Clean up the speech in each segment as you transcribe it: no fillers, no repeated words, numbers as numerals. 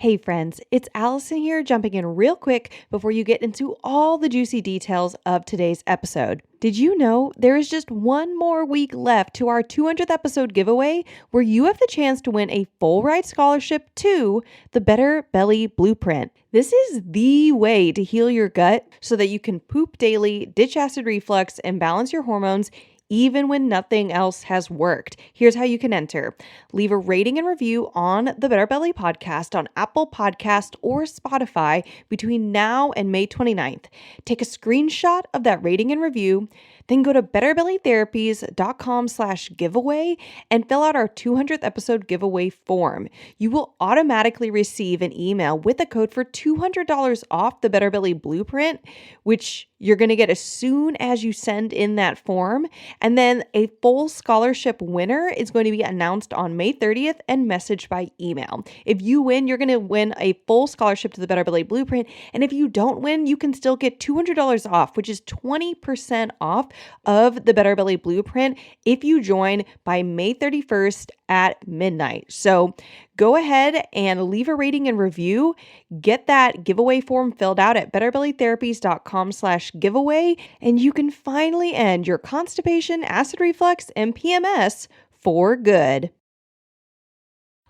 Hey friends, it's Allison here, jumping in real quick before you get into all the juicy details of today's episode. Did you know there is just one more week left to our 200th episode giveaway where you have the chance to win a full ride scholarship to the Better Belly Blueprint? This is the way to heal your gut so that you can poop daily, ditch acid reflux, and balance your hormones even when nothing else has worked. Here's how you can enter. Leave a rating and review on the Better Belly podcast on Apple Podcast or Spotify between now and May 29th. Take a screenshot of that rating and review, then go to betterbellytherapies.com/giveaway and fill out our 200th episode giveaway form. You will automatically receive an email with a code for $200 off the Better Belly Blueprint, which you're going to get as soon as you send in that form. And then a full scholarship winner is going to be announced on May 30th and messaged by email. If you win, you're going to win a full scholarship to the Better Belly Blueprint. And if you don't win, you can still get $200 off, which is 20% off of the Better Belly Blueprint if you join by May 31st at midnight. So go ahead and leave a rating and review. Get that giveaway form filled out at betterbellytherapies.com/giveaway, and you can finally end your constipation, acid reflux, and PMS for good.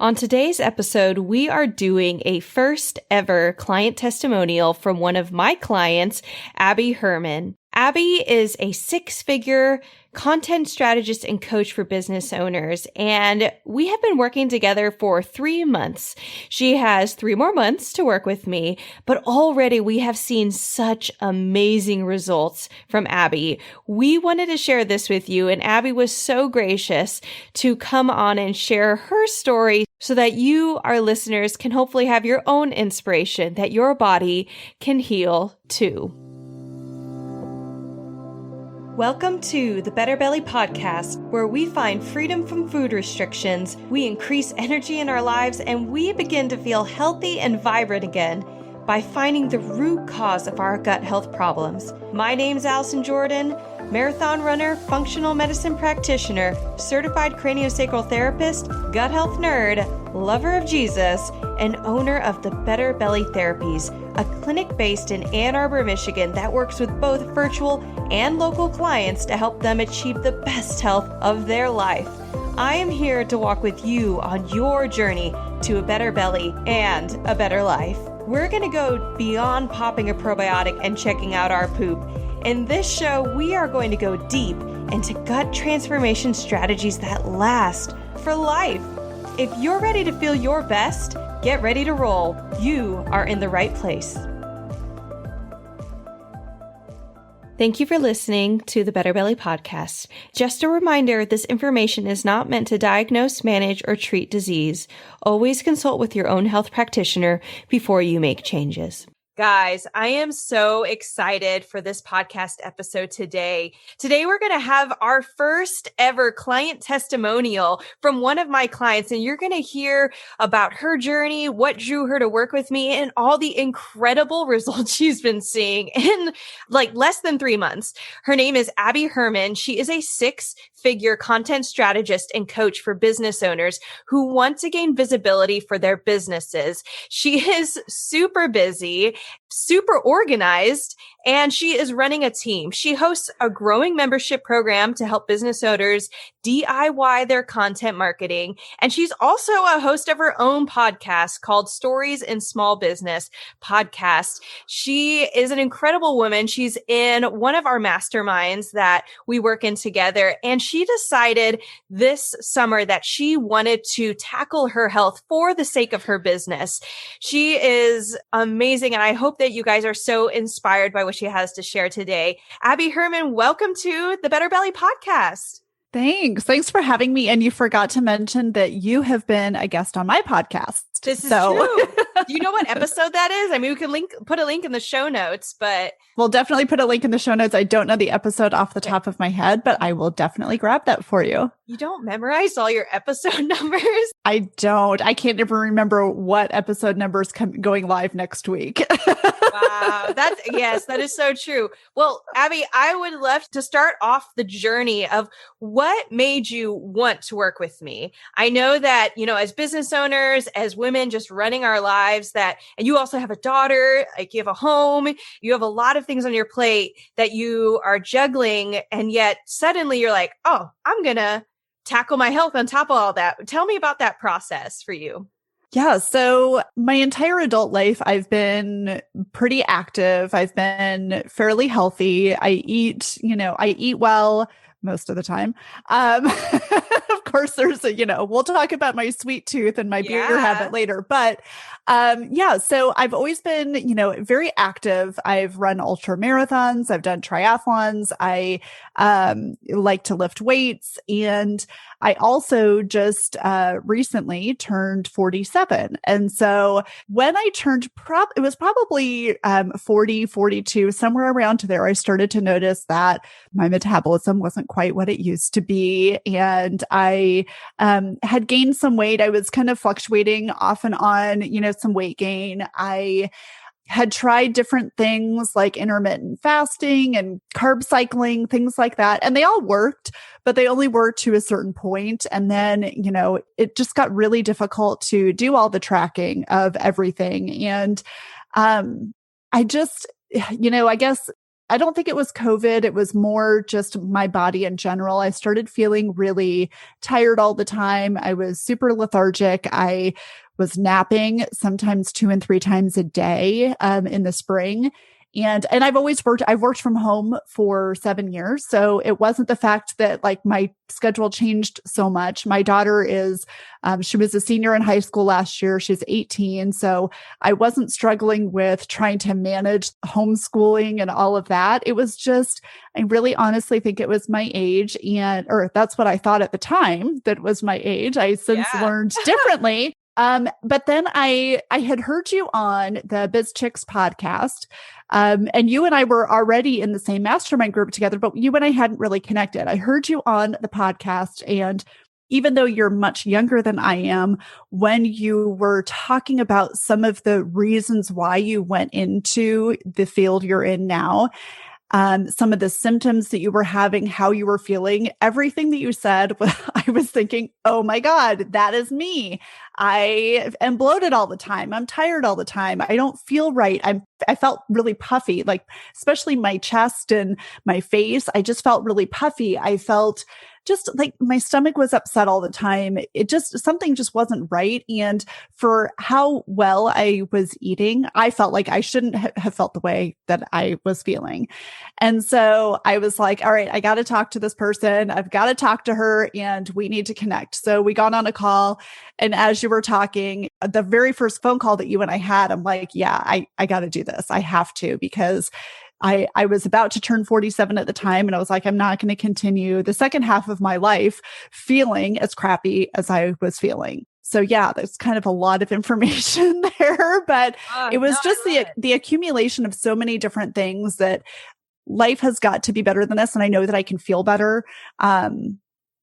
On today's episode, we are doing a first ever client testimonial from one of my clients, Abby Herman. Abby is a six-figure content strategist and coach for business owners, and we have been working together for 3 months. She has 3 more months to work with me, but already we have seen such amazing results from Abby. We wanted to share this with you, and Abby was so gracious to come on and share her story so that you, our listeners, can hopefully have your own inspiration that your body can heal too. Welcome to the Better Belly Podcast, where we find freedom from food restrictions, we increase energy in our lives, and we begin to feel healthy and vibrant again by finding the root cause of our gut health problems. My name's Allison Jordan, marathon runner, functional medicine practitioner, certified craniosacral therapist, gut health nerd, lover of Jesus, and owner of the Better Belly Therapies, a clinic based in Ann Arbor, Michigan that works with both virtual and local clients to help them achieve the best health of their life. I am here to walk with you on your journey to a better belly and a better life. We're going to go beyond popping a probiotic and checking out our poop. In this show, we are going to go deep into gut transformation strategies that last for life. If you're ready to feel your best, get ready to roll. You are in the right place. Thank you for listening to the Better Belly Podcast. Just a reminder, this information is not meant to diagnose, manage, or treat disease. Always consult with your own health practitioner before you make changes. Guys, I am so excited for this podcast episode today. Today, we're going to have our first ever client testimonial from one of my clients, and you're going to hear about her journey, what drew her to work with me, and all the incredible results she's been seeing in like less than 3 months. Her name is Abby Herman. She is a 6-figure content strategist and coach for business owners who want to gain visibility for their businesses. She is super busy, super organized, and she is running a team. She hosts a growing membership program to help business owners DIY their content marketing. And she's also a host of her own podcast called Stories in Small Business Podcast. She is an incredible woman. She's in one of our masterminds that we work in together. And she decided this summer that she wanted to tackle her health for the sake of her business. She is amazing. And I hope that you guys are so inspired by what she has to share today. Abby Herman, welcome to the Better Belly Podcast. Thanks for having me. And you forgot to mention that you have been a guest on my podcast. This is true. Do you know what episode that is? I mean, we can put a link in the show notes, but we'll definitely put a link in the show notes. I don't know the episode off the top of my head, but I will definitely grab that for you. You don't memorize all your episode numbers? I don't. I can't even remember what episode number is going live next week. Wow. Yes, that is so true. Well, Abby, I would love to start off the journey of what made you want to work with me. I know that, as business owners, as women just running our lives and you also have a daughter, like you have a home, you have a lot of things on your plate that you are juggling. And yet suddenly you're like, oh, I'm going to tackle my health on top of all that. Tell me about that process for you. Yeah. So my entire adult life, I've been pretty active. I've been fairly healthy. I eat well most of the time. Of course, we'll talk about my sweet tooth and my beer habit later. But yeah, so I've always been, very active. I've run ultra marathons. I've done triathlons. I like to lift weights. And I also just recently turned 47. And so when I turned it was probably 40, 42, somewhere around there, I started to notice that my metabolism wasn't quite what it used to be. And I had gained some weight. I was kind of fluctuating off and on, some weight gain. I had tried different things like intermittent fasting and carb cycling, things like that. And they all worked, but they only worked to a certain point. And then, it just got really difficult to do all the tracking of everything. And I just, I guess I don't think it was COVID. It was more just my body in general. I started feeling really tired all the time. I was super lethargic. I was napping sometimes 2 and 3 times a day in the spring. And I've worked from home for 7 years. So it wasn't the fact that like my schedule changed so much. My daughter she was a senior in high school last year. She's 18. So I wasn't struggling with trying to manage homeschooling and all of that. It was just, I really honestly think it was my age or that's what I thought at the time, that was my age. I since learned differently. But then I had heard you on the Biz Chicks podcast. And you and I were already in the same mastermind group together, but you and I hadn't really connected. I heard you on the podcast, and even though you're much younger than I am, when you were talking about some of the reasons why you went into the field you're in now, some of the symptoms that you were having, how you were feeling, everything that you said, I was thinking, oh my God, that is me. I am bloated all the time. I'm tired all the time. I don't feel right. I felt really puffy, like especially my chest and my face. I just felt really puffy. I felt just like my stomach was upset all the time. Something just wasn't right. And for how well I was eating, I felt like I shouldn't have felt the way that I was feeling. And so I was like, all right, I got to talk to this person. I've got to talk to her and we need to connect. So we got on a call. And as you were talking, the very first phone call that you and I had, I'm like, yeah, I got to do this. I have to, because I was about to turn 47 at the time. And I was like, I'm not going to continue the second half of my life feeling as crappy as I was feeling. So yeah, there's kind of a lot of information there, but it was just the accumulation of so many different things that life has got to be better than this. And I know that I can feel better.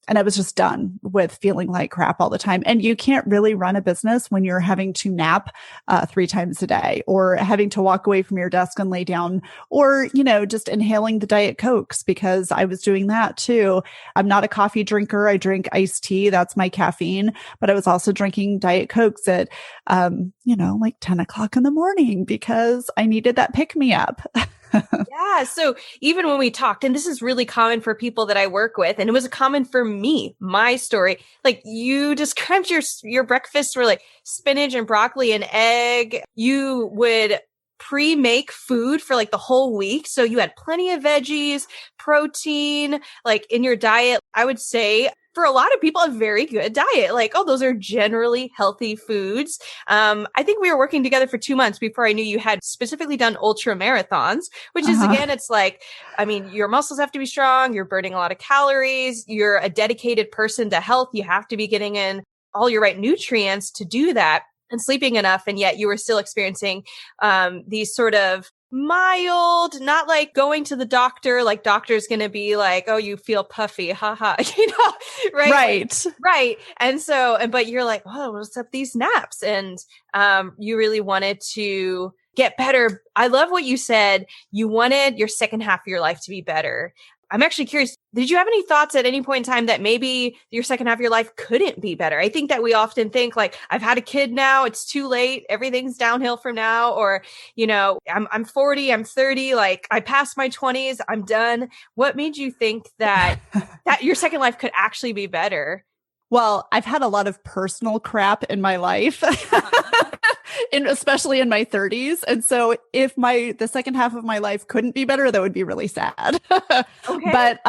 And I was just done with feeling like crap all the time. And you can't really run a business when you're having to nap 3 times a day, or having to walk away from your desk and lay down, or, just inhaling the Diet Cokes, because I was doing that too. I'm not a coffee drinker. I drink iced tea. That's my caffeine. But I was also drinking Diet Cokes at, like 10 o'clock in the morning, because I needed that pick me up. Yeah. So even when we talked, and this is really common for people that I work with, and it was common for me, my story, like you described your breakfasts were like spinach and broccoli and egg. You would pre-make food for like the whole week. So you had plenty of veggies, protein, like in your diet. I would say for a lot of people, a very good diet. Like, oh, those are generally healthy foods. I think we were working together for 2 months before I knew you had specifically done ultra marathons, which is again, it's like, I mean, your muscles have to be strong. You're burning a lot of calories. You're a dedicated person to health. You have to be getting in all your right nutrients to do that and sleeping enough. And yet you were still experiencing these sort of mild, not like going to the doctor, like doctor's going to be like, oh, you feel puffy, haha, right? Right. Like, right. And so, but you're like, oh, what's up these naps? And you really wanted to get better. I love what you said. You wanted your second half of your life to be better. I'm actually curious, did you have any thoughts at any point in time that maybe your second half of your life couldn't be better? I think that we often think like, I've had a kid now, it's too late, everything's downhill from now. Or, I'm 40, I'm 30, like I passed my 20s, I'm done. What made you think that your second life could actually be better? Well, I've had a lot of personal crap in my life. Especially in my 30s. And so if the second half of my life couldn't be better, that would be really sad. Okay. But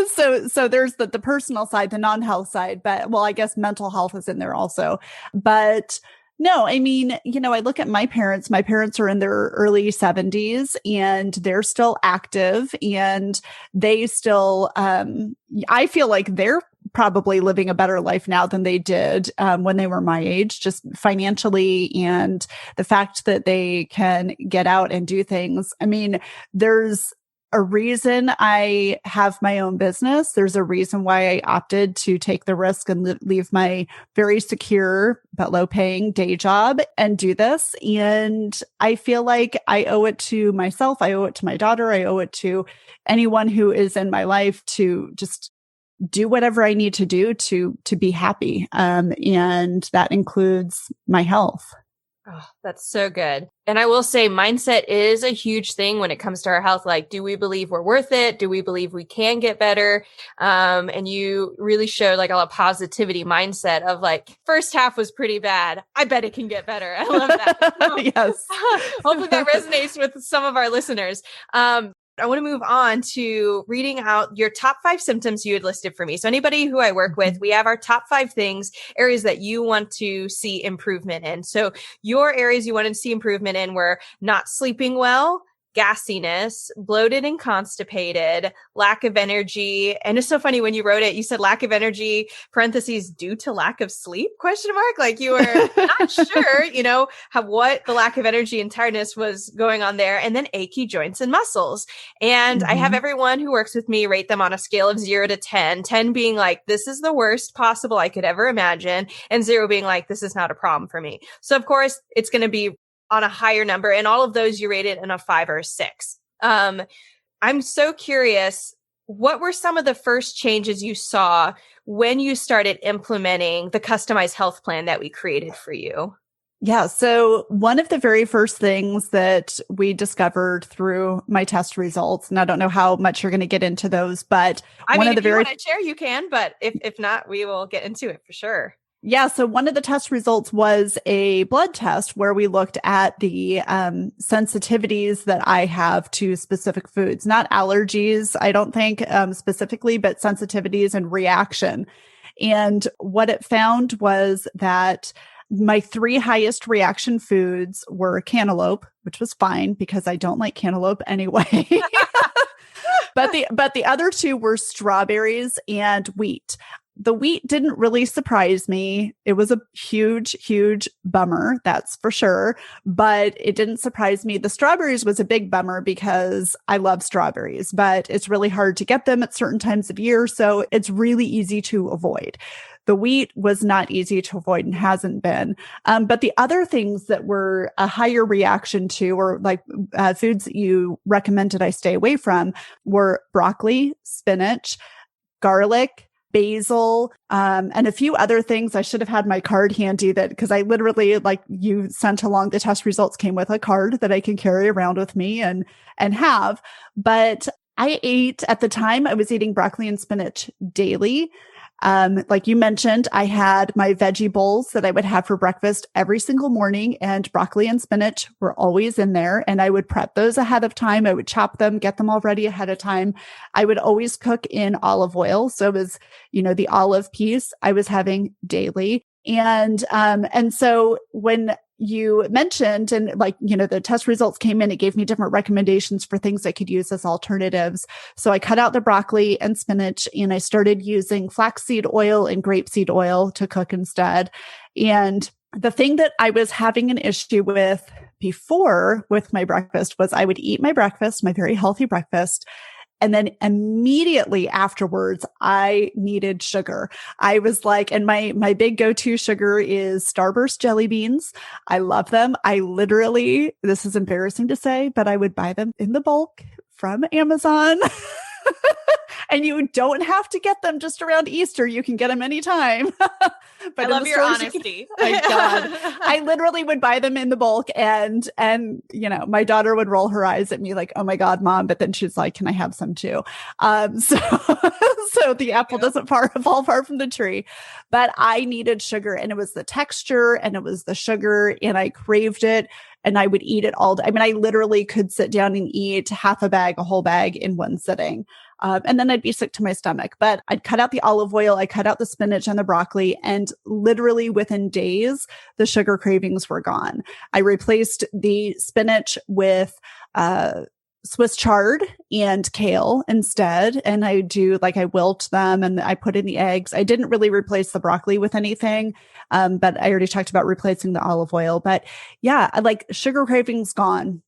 so there's the personal side, the non-health side, but I guess mental health is in there also. But no, I mean, I look at my parents. My parents are in their early 70s and they're still active, and they still, I feel like they're probably living a better life now than they did when they were my age, just financially, and the fact that they can get out and do things. I mean, there's a reason I have my own business. There's a reason why I opted to take the risk and leave my very secure but low paying day job and do this. And I feel like I owe it to myself. I owe it to my daughter. I owe it to anyone who is in my life to just do whatever I need to do to be happy. And that includes my health. Oh, that's so good. And I will say mindset is a huge thing when it comes to our health. Like, do we believe we're worth it? Do we believe we can get better? And you really showed like a lot of positivity mindset of like, first half was pretty bad. I bet it can get better. I love that. Yes. Hopefully that resonates with some of our listeners. I want to move on to reading out your top 5 symptoms you had listed for me. So anybody who I work with, we have our top 5 things, areas that you want to see improvement in. So your areas you wanted to see improvement in were not sleeping well, gassiness, bloated and constipated, lack of energy. And it's so funny when you wrote it, you said lack of energy, parentheses, due to lack of sleep, question mark. Like you were not sure, what the lack of energy and tiredness was going on there. And then achy joints and muscles. And I have everyone who works with me rate them on a scale of 0 to 10, 10 being like, this is the worst possible I could ever imagine. And 0 being like, this is not a problem for me. So of course it's going to be on a higher number, and all of those you rated in a 5 or a 6. I'm so curious, what were some of the first changes you saw when you started implementing the customized health plan that we created for you? Yeah. So one of the very first things that we discovered through my test results, and I don't know how much you're going to get into those, but if you want to share, you can, but if not, we will get into it for sure. Yeah. So one of the test results was a blood test where we looked at the sensitivities that I have to specific foods, not allergies, I don't think specifically, but sensitivities and reaction. And what it found was that my 3 highest reaction foods were cantaloupe, which was fine because I don't like cantaloupe anyway. But the other 2 were strawberries and wheat. The wheat didn't really surprise me. It was a huge, huge bummer, that's for sure. But it didn't surprise me. The strawberries was a big bummer because I love strawberries, but it's really hard to get them at certain times of year. So it's really easy to avoid. The wheat was not easy to avoid and hasn't been. But the other things that were a higher reaction to, or like foods that you recommended I stay away from, were broccoli, spinach, garlic, basil, and a few other things. I should have had my card handy because I literally, like you sent along, the test results came with a card that I can carry around with me and have. But I ate, at the time, I was eating broccoli and spinach daily. Like you mentioned, I had my veggie bowls that I would have for breakfast every single morning, and broccoli and spinach were always in there. And I would prep those ahead of time. I would chop them, get them all ready ahead of time. I would always cook in olive oil. So it was, the olive piece I was having daily. And so when you mentioned, and the test results came in, it gave me different recommendations for things I could use as alternatives. So I cut out the broccoli and spinach, and I started using flaxseed oil and grapeseed oil to cook instead. And the thing that I was having an issue with before with my breakfast was I would eat my breakfast, my very healthy breakfast, And then immediately afterwards, I needed sugar. I was like, and my big go-to sugar is Starburst jelly beans. I love them. I literally, this is embarrassing to say, but I would buy them in the bulk from Amazon. And you don't have to get them just around Easter. You can get them anytime. But I love your honesty. My God, I literally would buy them in the bulk, and my daughter would roll her eyes at me like, "Oh my God, Mom!" But then she's like, "Can I have some too?" So so the apple doesn't fall far from the tree. But I needed sugar, and it was the texture, and it was the sugar, and I craved it. And I would eat it all day. I mean, I literally could sit down and eat half a bag, a whole bag in one sitting. And then I'd be sick to my stomach. But I'd cut out the olive oil, I cut out the spinach and the broccoli, and literally within days, the sugar cravings were gone. I replaced the spinach with Swiss chard and kale instead. And I wilt them and I put in the eggs. I didn't really replace the broccoli with anything. But I already talked about replacing the olive oil. But yeah, sugar cravings gone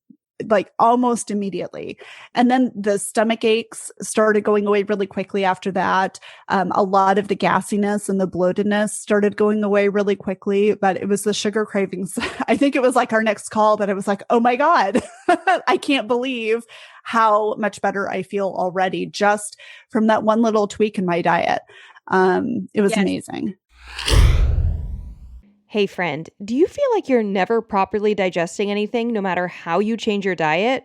like almost immediately. And then the stomach aches started going away really quickly after that. A lot of the gassiness and the bloatedness started going away really quickly, but it was the sugar cravings. I think it was like our next call that it was like, oh my God, I can't believe how much better I feel already just from that one little tweak in my diet. It was amazing. Hey friend, do you feel like you're never properly digesting anything no matter how you change your diet?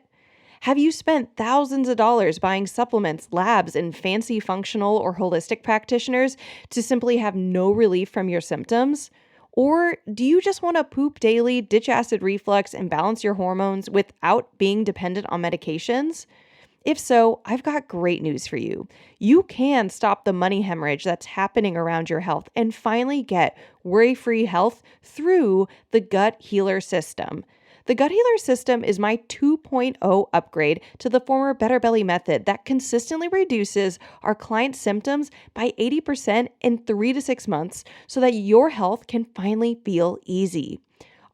Have you spent thousands of dollars buying supplements, labs, and fancy functional or holistic practitioners to simply have no relief from your symptoms? Or do you just want to poop daily, ditch acid reflux, and balance your hormones without being dependent on medications? If so, I've got great news for you. You can stop the money hemorrhage that's happening around your health and finally get worry-free health through the Gut Healer System. The Gut Healer System is my 2.0 upgrade to the former Better Belly method that consistently reduces our clients' symptoms by 80% in 3 to 6 months so that your health can finally feel easy.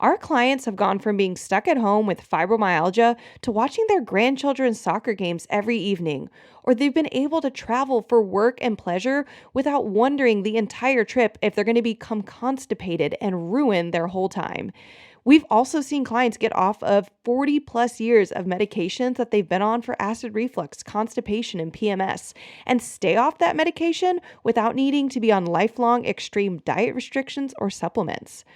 Our clients have gone from being stuck at home with fibromyalgia to watching their grandchildren's soccer games every evening, or they've been able to travel for work and pleasure without wondering the entire trip if they're going to become constipated and ruin their whole time. We've also seen clients get off of 40 plus years of medications that they've been on for acid reflux, constipation, and PMS, and stay off that medication without needing to be on lifelong extreme diet restrictions or supplements.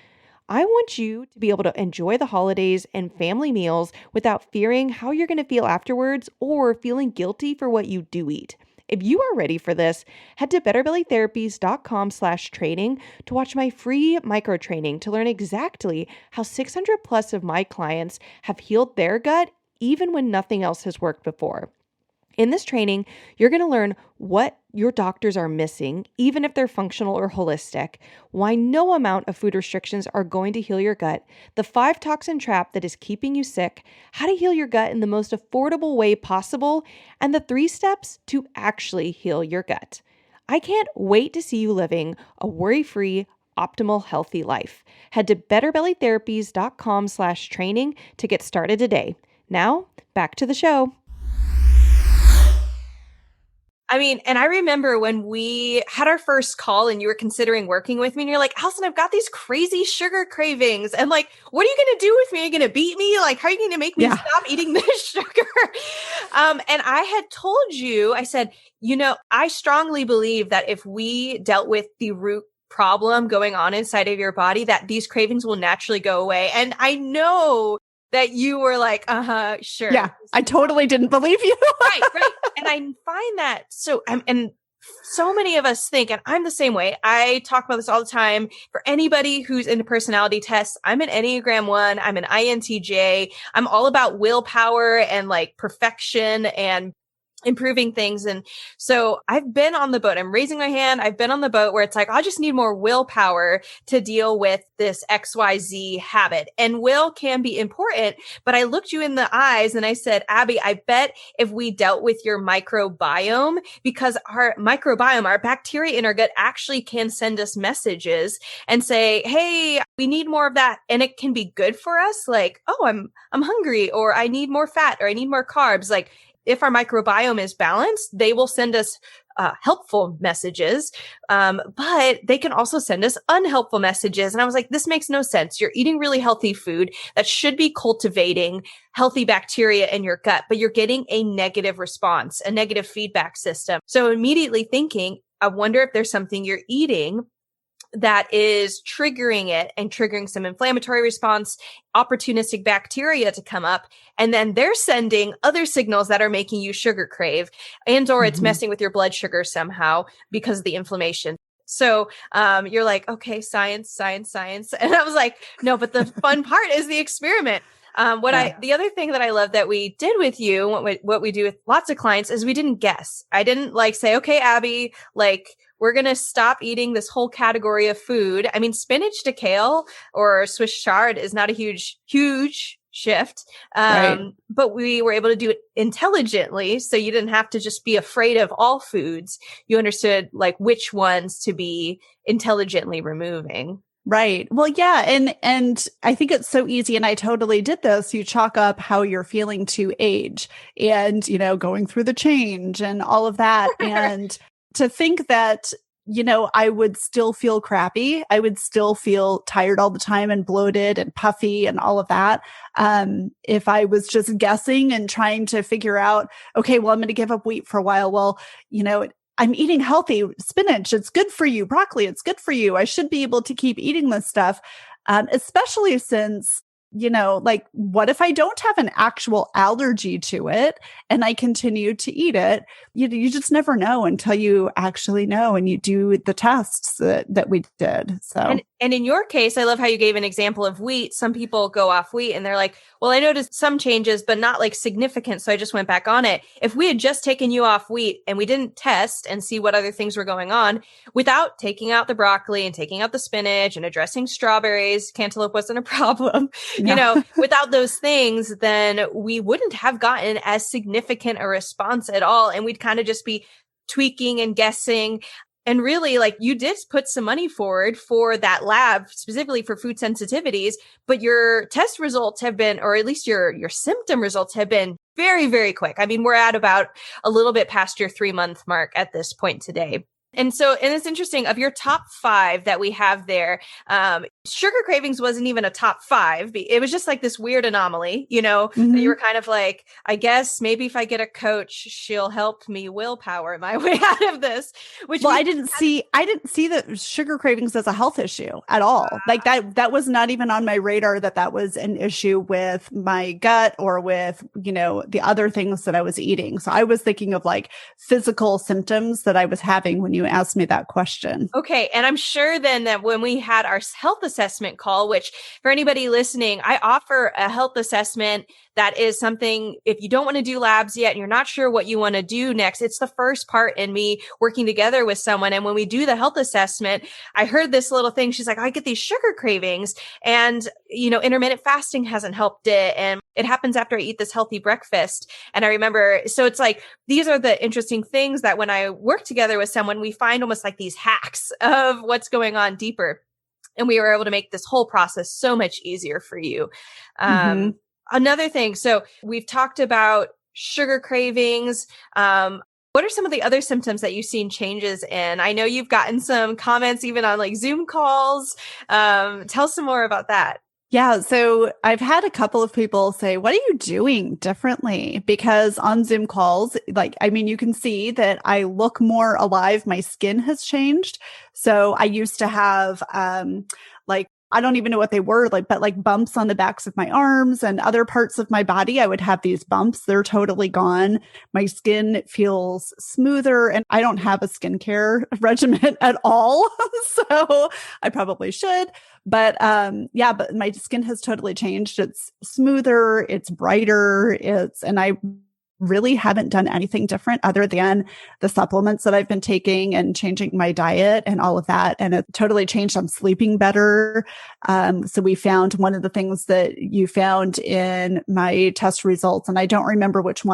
I want you to be able to enjoy the holidays and family meals without fearing how you're going to feel afterwards or feeling guilty for what you do eat. If you are ready for this, head to betterbellytherapies.com/training to watch my free micro training to learn exactly how 600 plus of my clients have healed their gut even when nothing else has worked before. In this training, you're going to learn what your doctors are missing, even if they're functional or holistic, why no amount of food restrictions are going to heal your gut, the 5-toxin trap that is keeping you sick, how to heal your gut in the most affordable way possible, and the 3 steps to actually heal your gut. I can't wait to see you living a worry-free, optimal, healthy life. Head to betterbellytherapies.com/training to get started today. Now, back to the show. I mean, and I remember when we had our first call and you were considering working with me and you're like, Allison, I've got these crazy sugar cravings. And like, what are you going to do with me? Are you going to beat me? Like, how are you going to make me stop eating this sugar? And I had told you, I said, I strongly believe that if we dealt with the root problem going on inside of your body, that these cravings will naturally go away. And I know that you were like, sure. Yeah, I totally didn't believe you. Right. And I find that and so many of us think, and I'm the same way. I talk about this all the time. For anybody who's into personality tests, I'm an Enneagram 1. I'm an INTJ. I'm all about willpower and like perfection and improving things. And so I've been on the boat. I'm raising my hand. I've been on the boat where it's like, I just need more willpower to deal with this XYZ habit. And will can be important, but I looked you in the eyes and I said, Abby, I bet if we dealt with your microbiome, because our microbiome, our bacteria in our gut actually can send us messages and say, hey, we need more of that. And it can be good for us. Like, oh, I'm hungry, or I need more fat, or I need more carbs. Like, if our microbiome is balanced, they will send us helpful messages, but they can also send us unhelpful messages. And I was like, this makes no sense. You're eating really healthy food that should be cultivating healthy bacteria in your gut, but you're getting a negative response, a negative feedback system. So immediately thinking, I wonder if there's something you're eating that is triggering it and triggering some inflammatory response, opportunistic bacteria to come up. And then they're sending other signals that are making you sugar crave, and or it's messing with your blood sugar somehow because of the inflammation. So you're like, okay, science, science, science. And I was like, no, but the fun part is the experiment. The other thing that I love that we did with you, what we do with lots of clients is we didn't guess. I didn't like say, okay, Abby, like we're going to stop eating this whole category of food. I mean, spinach to kale or Swiss chard is not a huge shift. But we were able to do it intelligently. So you didn't have to just be afraid of all foods. You understood like which ones to be intelligently removing. Right. Well, yeah. And I think it's so easy. And I totally did this. You chalk up how you're feeling to age and, going through the change and all of that. And to think that, I would still feel crappy. I would still feel tired all the time and bloated and puffy and all of that. If I was just guessing and trying to figure out, okay, well, I'm going to give up wheat for a while. Well, I'm eating healthy spinach. It's good for you. Broccoli. It's good for you. I should be able to keep eating this stuff. Especially since, like what if I don't have an actual allergy to it and I continue to eat it? You just never know until you actually know and you do the tests that we did. So, and in your case, I love how you gave an example of wheat. Some people go off wheat and they're like, well, I noticed some changes, but not like significant. So I just went back on it. If we had just taken you off wheat and we didn't test and see what other things were going on without taking out the broccoli and taking out the spinach and addressing strawberries, cantaloupe wasn't a problem, without those things, then we wouldn't have gotten as significant a response at all. And we'd kind of just be tweaking and guessing. And really, like you did put some money forward for that lab specifically for food sensitivities, but your test results have been, or at least your symptom results have been very, very quick. I mean, we're at about a little bit past your 3-month mark at this point today. And it's interesting, of your top 5 that we have there, sugar cravings wasn't even a top 5. It was just like this weird anomaly, that you were kind of like, I guess maybe if I get a coach, she'll help me willpower my way out of this. I didn't see that sugar cravings as a health issue at all. Like that was not even on my radar that was an issue with my gut or with, the other things that I was eating. So I was thinking of like physical symptoms that I was having when you asked me that question. Okay. And I'm sure then that when we had our health assessment call, which for anybody listening, I offer a health assessment that is something, if you don't want to do labs yet and you're not sure what you want to do next, it's the first part in me working together with someone. And when we do the health assessment, I heard this little thing. She's like, I get these sugar cravings and, intermittent fasting hasn't helped it. And it happens after I eat this healthy breakfast. And I remember, so it's like, these are the interesting things that when I work together with someone, we find almost like these hacks of what's going on deeper. And we were able to make this whole process so much easier for you. Another thing, so we've talked about sugar cravings. What are some of the other symptoms that you've seen changes in? I know you've gotten some comments even on like Zoom calls. Tell some more about that. Yeah. So I've had a couple of people say, what are you doing differently? Because on Zoom calls, you can see that I look more alive. My skin has changed. So I used to have, I don't even know what they were but bumps on the backs of my arms and other parts of my body. I would have these bumps. They're totally gone. My skin feels smoother and I don't have a skincare regimen at all. So I probably should. But but my skin has totally changed. It's smoother, it's brighter, and I really haven't done anything different other than the supplements that I've been taking and changing my diet and all of that. And it totally changed. I'm sleeping better. So we found one of the things that you found in my test results, and I don't remember which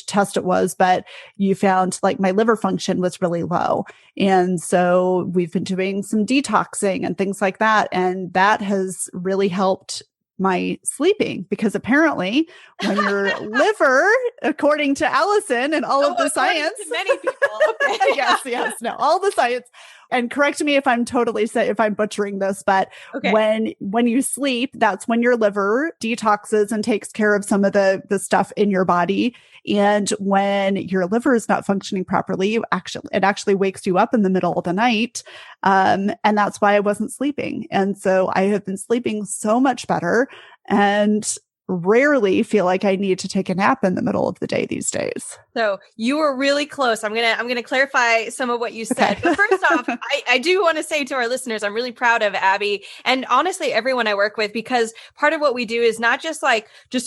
test it was, but you found like my liver function was really low. And so we've been doing some detoxing and things like that. And that has really helped my sleeping, because apparently when your liver, according to Allison and all of the science, to many people. Okay. yes, no, all the science, and correct me if I'm if I'm butchering this, but Okay. when you sleep, that's when your liver detoxes and takes care of some of the stuff in your body. And when your liver is not functioning properly, it actually wakes you up in the middle of the night. And that's why I wasn't sleeping. And so I have been sleeping so much better and rarely feel like I need to take a nap in the middle of the day these days. So you were really close. I'm gonna clarify some of what you said. Okay. But first off, I do want to say to our listeners, I'm really proud of Abby and honestly everyone I work with, because part of what we do is not just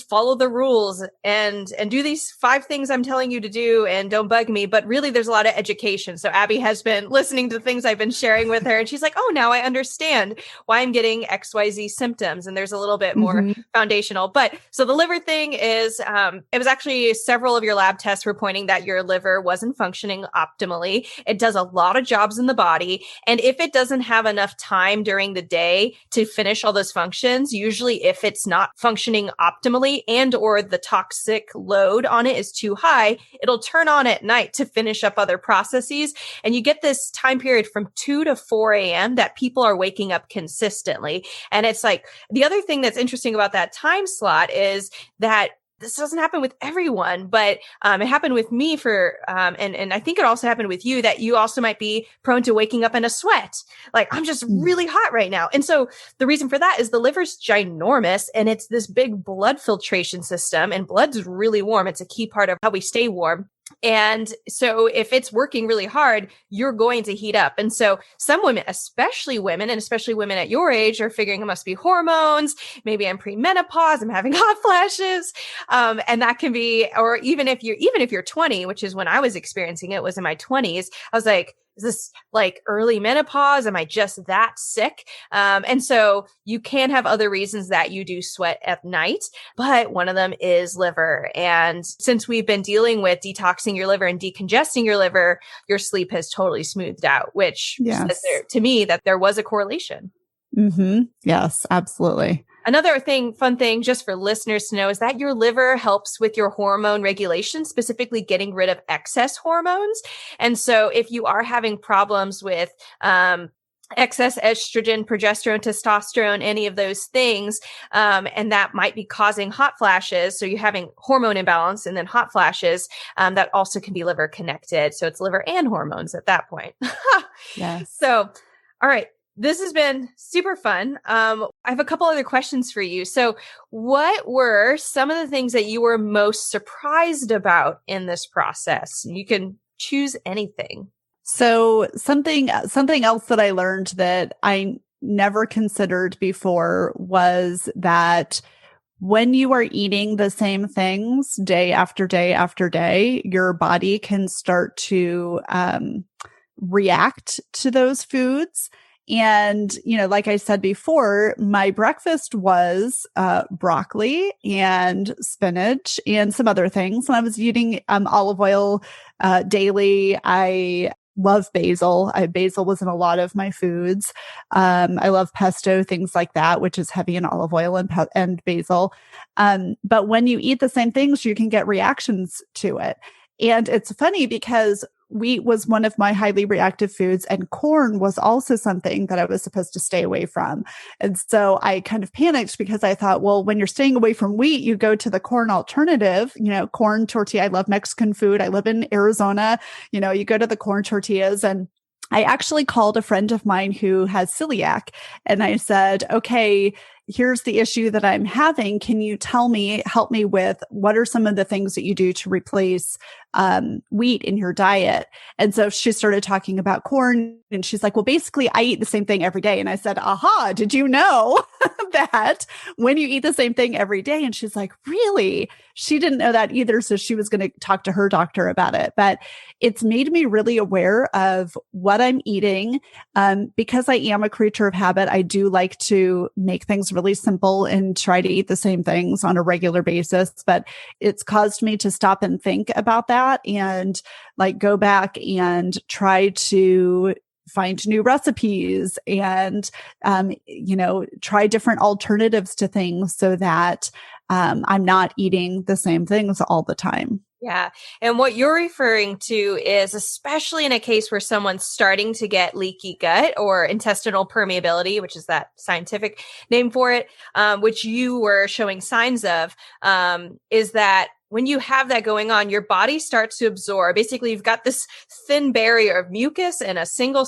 follow the rules and do these 5 things I'm telling you to do and don't bug me, but really there's a lot of education. So Abby has been listening to things I've been sharing with her, and she's like, oh, now I understand why I'm getting XYZ symptoms. And there's a little bit more foundational. But so the liver thing is, it was actually several of your lab tests were pointing that your liver wasn't functioning optimally. It does a lot of jobs in the body. And if it doesn't have enough time during the day to finish all those functions, usually if it's not functioning optimally and or the toxic load on it is too high, it'll turn on at night to finish up other processes. And you get this time period from 2 to 4 a.m. that people are waking up consistently. And it's like, the other thing that's interesting about that time slot is that this doesn't happen with everyone, but it happened with me and I think it also happened with you, that you also might be prone to waking up in a sweat. Like, I'm just really hot right now. And so the reason for that is the liver's ginormous and it's this big blood filtration system, and blood's really warm. It's a key part of how we stay warm. And so if it's working really hard, you're going to heat up. And so some women, especially women at your age, are figuring it must be hormones. Maybe I'm premenopause. I'm having hot flashes. And that can be, or even if you're 20, which is when I was experiencing it, was in my 20s, I was like, is this like early menopause? Am I just that sick? And so you can have other reasons that you do sweat at night, but one of them is liver. And since we've been dealing with detoxing your liver and decongesting your liver, your sleep has totally smoothed out, which says to me that there was a correlation. Yes, absolutely. Another fun thing, just for listeners to know, is that your liver helps with your hormone regulation, specifically getting rid of excess hormones. And so if you are having problems with, excess estrogen, progesterone, testosterone, any of those things, and that might be causing hot flashes. So you're having hormone imbalance and then hot flashes, that also can be liver connected. So it's liver and hormones at that point. Yes. So, all right. This has been super fun. I have a couple other questions for you. So what were some of the things that you were most surprised about in this process? You can choose anything. So something else that I learned that I never considered before was that when you are eating the same things day after day after day, your body can start to react to those foods. And, like I said before, my breakfast was broccoli and spinach and some other things. And I was eating olive oil daily. I love basil. Basil was in a lot of my foods. I love pesto, things like that, which is heavy in olive oil and basil. But when you eat the same things, you can get reactions to it. And it's funny because wheat was one of my highly reactive foods, and corn was also something that I was supposed to stay away from. And so I kind of panicked because I thought, well, when you're staying away from wheat, you go to the corn alternative, corn tortilla. I love Mexican food. I live in Arizona. You go to the corn tortillas, and I actually called a friend of mine who has celiac, and I said, okay, here's the issue that I'm having. Can you help me with what are some of the things that you do to replace wheat in your diet? And so she started talking about corn, and she's like, well, basically I eat the same thing every day. And I said, aha, did you know that when you eat the same thing every day? And she's like, really? She didn't know that either. So she was going to talk to her doctor about it, but it's made me really aware of what I'm eating. Because I am a creature of habit, I do like to make things really simple and try to eat the same things on a regular basis, but it's caused me to stop and think about that and like go back and try to find new recipes and, try different alternatives to things so that I'm not eating the same things all the time. Yeah. And what you're referring to is, especially in a case where someone's starting to get leaky gut or intestinal permeability, which is that scientific name for it, which you were showing signs of, is that when you have that going on, your body starts to absorb. Basically, you've got this thin barrier of mucus and a single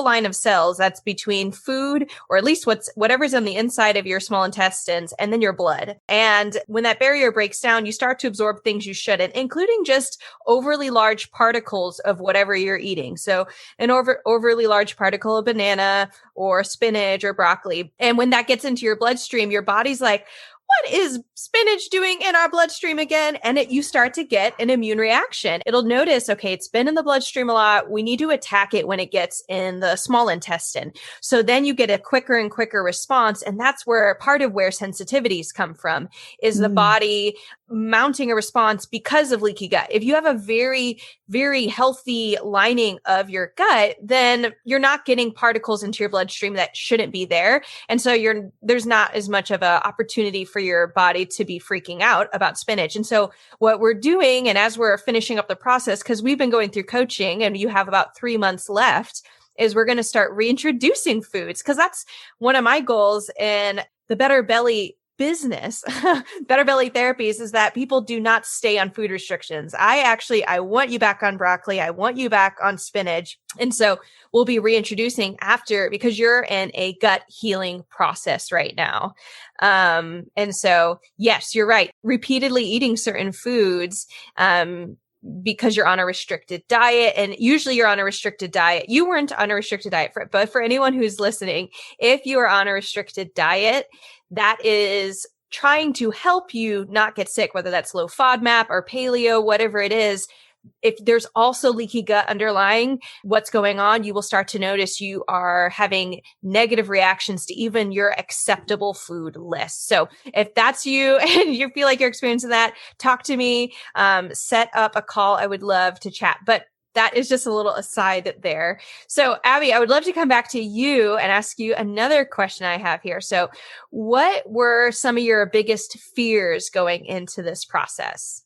line of cells that's between food, or at least whatever's on the inside of your small intestines, and then your blood. And when that barrier breaks down, you start to absorb things you shouldn't, including just overly large particles of whatever you're eating. So an overly large particle of banana or spinach or broccoli. And when that gets into your bloodstream, your body's like, what is spinach doing in our bloodstream again? And you start to get an immune reaction. It'll notice, okay, it's been in the bloodstream a lot. We need to attack it when it gets in the small intestine. So then you get a quicker and quicker response. And that's where part of where sensitivities come from, is the body mounting a response because of leaky gut. If you have a very, very healthy lining of your gut, then you're not getting particles into your bloodstream that shouldn't be there. And so there's not as much of an opportunity for your body to be freaking out about spinach. And so what we're doing, and as we're finishing up the process, because we've been going through coaching and you have about 3 months left, is we're going to start reintroducing foods. Because that's one of my goals in the Better Belly business, Better Belly Therapies, is that people do not stay on food restrictions. I want you back on broccoli. I want you back on spinach. And so we'll be reintroducing after, because you're in a gut healing process right now. And so, yes, you're right. Repeatedly eating certain foods, because you're on a restricted diet, and usually you're on a restricted diet. You weren't on a restricted diet, but for anyone who's listening, if you are on a restricted diet, that is trying to help you not get sick, whether that's low FODMAP or paleo, whatever it is. If there's also leaky gut underlying what's going on, you will start to notice you are having negative reactions to even your acceptable food list. So if that's you and you feel like you're experiencing that, talk to me, set up a call. I would love to chat. But that is just a little aside there. So Abby, I would love to come back to you and ask you another question I have here. So what were some of your biggest fears going into this process?